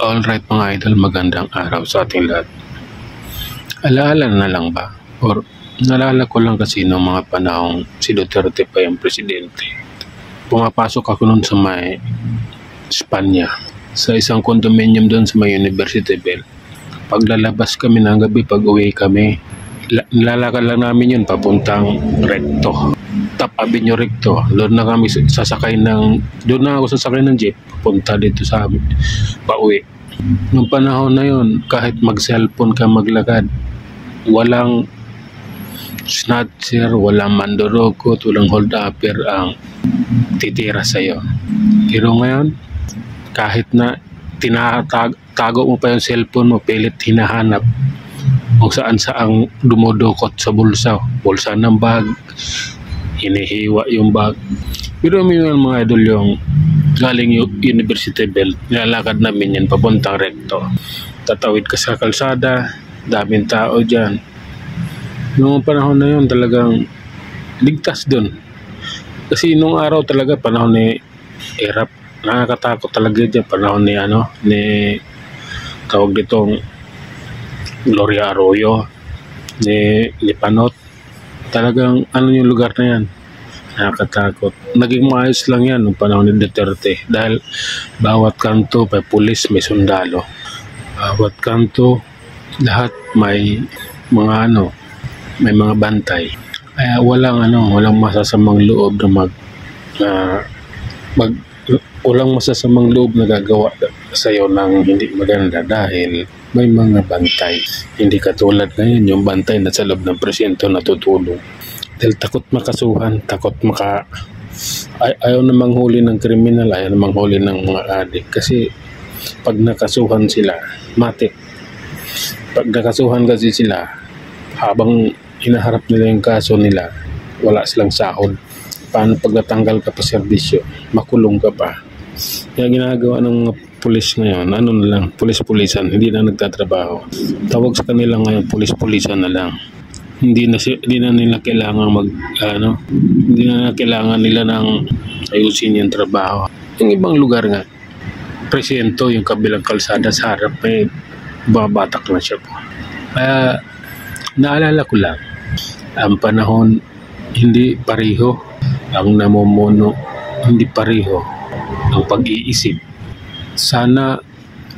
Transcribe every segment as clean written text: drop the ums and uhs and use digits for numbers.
Alright mga idol, magandang araw sa ating lahat. Alaala na lang ba? Or nalala ko lang kasi noong mga panahong si Duterte pa yung presidente. Pumapasok ako noon sa may Espanya, sa isang condominium doon sa may University Bell. Paglalabas kami ng gabi, pag uwi kami, nilalakad lang namin yun papuntang Recto. Top Avenue Recto. Doon na kami sasakay doon na ako sasakay ng jeep papunta dito sa amin, pauwi. Noong panahon na yun, kahit mag-cellphone ka maglakad, walang snatcher, walang mandorokot, walang hold-upper ang titira sa'yo. Pero ngayon, kahit na tinatago mo pa yung cellphone mo, pilit hinahanap kung saan dumudukot sa bulsa ng bag, hinihiwa yung bag. Pero may mga idol yung galing yung University Bell, nilalakad namin yan papuntang Recto. Tatawid ka sa kalsada, daming tao dyan. Noong panahon na yun talagang ligtas dun. Kasi nung araw talaga panahon ni Erap, nakakatakot talaga dyan, panahon ni tawag ditong Gloria Arroyo, ni Panot. Talagang yung lugar na yan, nakakatakot. Naging maayos lang yan noong panahon ni Duterte dahil bawat kanto may pulis, may sundalo. Bawat kanto, lahat may mga may mga bantay. Kaya walang masasamang loob na walang masasamang loob na gagawa sa iyo ng hindi maganda dahil may mga bantay. Hindi katulad ngayon yung bantay na sa loob ng presinto natutulog. Dahil takot makasuhan, ayaw na manghuli ng kriminal, ayaw na manghuli ng mga adik. Kasi pag nakasuhan sila, matik. Pag nakasuhan kasi sila, habang hinaharap nila yung kaso nila, wala silang sahod. Paano pag natanggal ka pa serbisyo, makulong ka pa. Kaya ginagawa ng pulis ngayon, pulis-pulisan, hindi na nagtatrabaho. Tawag sa kanila ngayon, pulis-pulisan na lang. Hindi na nila kailangan hindi na kailangan nila ng ayusin yung trabaho. Yung ibang lugar nga, presinto, yung kabilang kalsada sa harap, may babatak na siya po. Kaya naalala ko lang, ang panahon hindi pareho, ang namumuno hindi pareho ang pag-iisip. Sana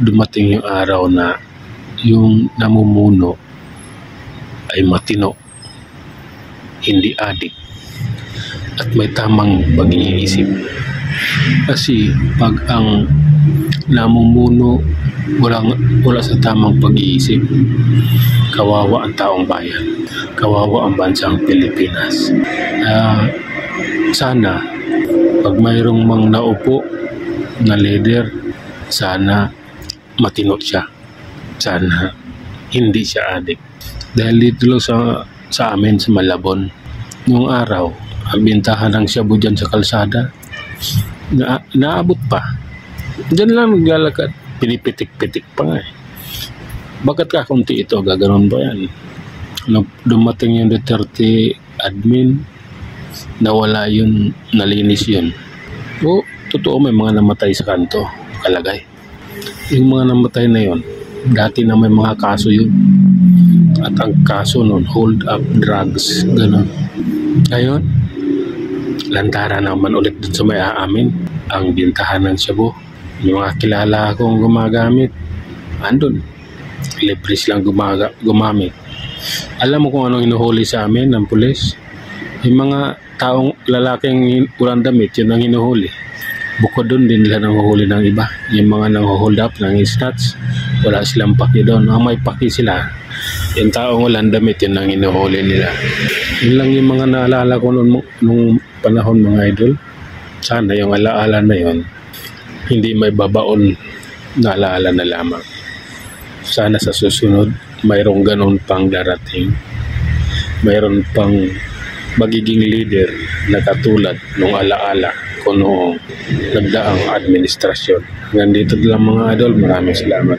dumating yung araw na yung namumuno ay matino, hindi adik, at may tamang pag-iisip. Kasi pag ang namumuno wala sa tamang pag-iisip, kawawa ang taong bayan, kawawa ang bansang Pilipinas. Sana pag mayroong mang naupo na leader, sana matino siya, sana hindi siya adik. Dahil dito lang sa amin sa Malabon, noong araw, ang bintahan ng shabu dyan sa kalsada, naabot pa. Diyan lang naglalakad, pinipitik-pitik pa nga eh. Bakit kakunti ito, gaganon ba yan? Dumating yung Duterte admin, nawala yun, nalinis yun. O, totoo may mga namatay sa kanto, kalagay. Yung mga namatay na yun, dati na may mga kaso yun. At ang kaso nun, hold up drugs, gano'n. Ngayon, lantara naman ulit dun sa may aamin, ang bintahan ng shabu. Yung mga kilala akong gumagamit, andun, libre silang gumamit. Alam mo kung anong hinuhuli sa amin ng pulis? Yung mga taong lalaking walang damit, yun ang hinuhuli. Bukod doon din nila nanguhuli ng iba. Yung mga nang-hold up ng snatch, wala silang paki doon. Ang may paki sila, yung taong walang damit, yun ang hinuhuli nila. Yun lang yung mga naalala ko nung panahon mga idol. Sana yung alaala na yun, hindi may babaon na alaala na lamang. Sana sa susunod, mayroong ganun pang darating. Mayroon pang magiging leader na katulad nung alaala ko noong nagdaang administrasyon. Hanggang dito lang mga idol, maraming salamat.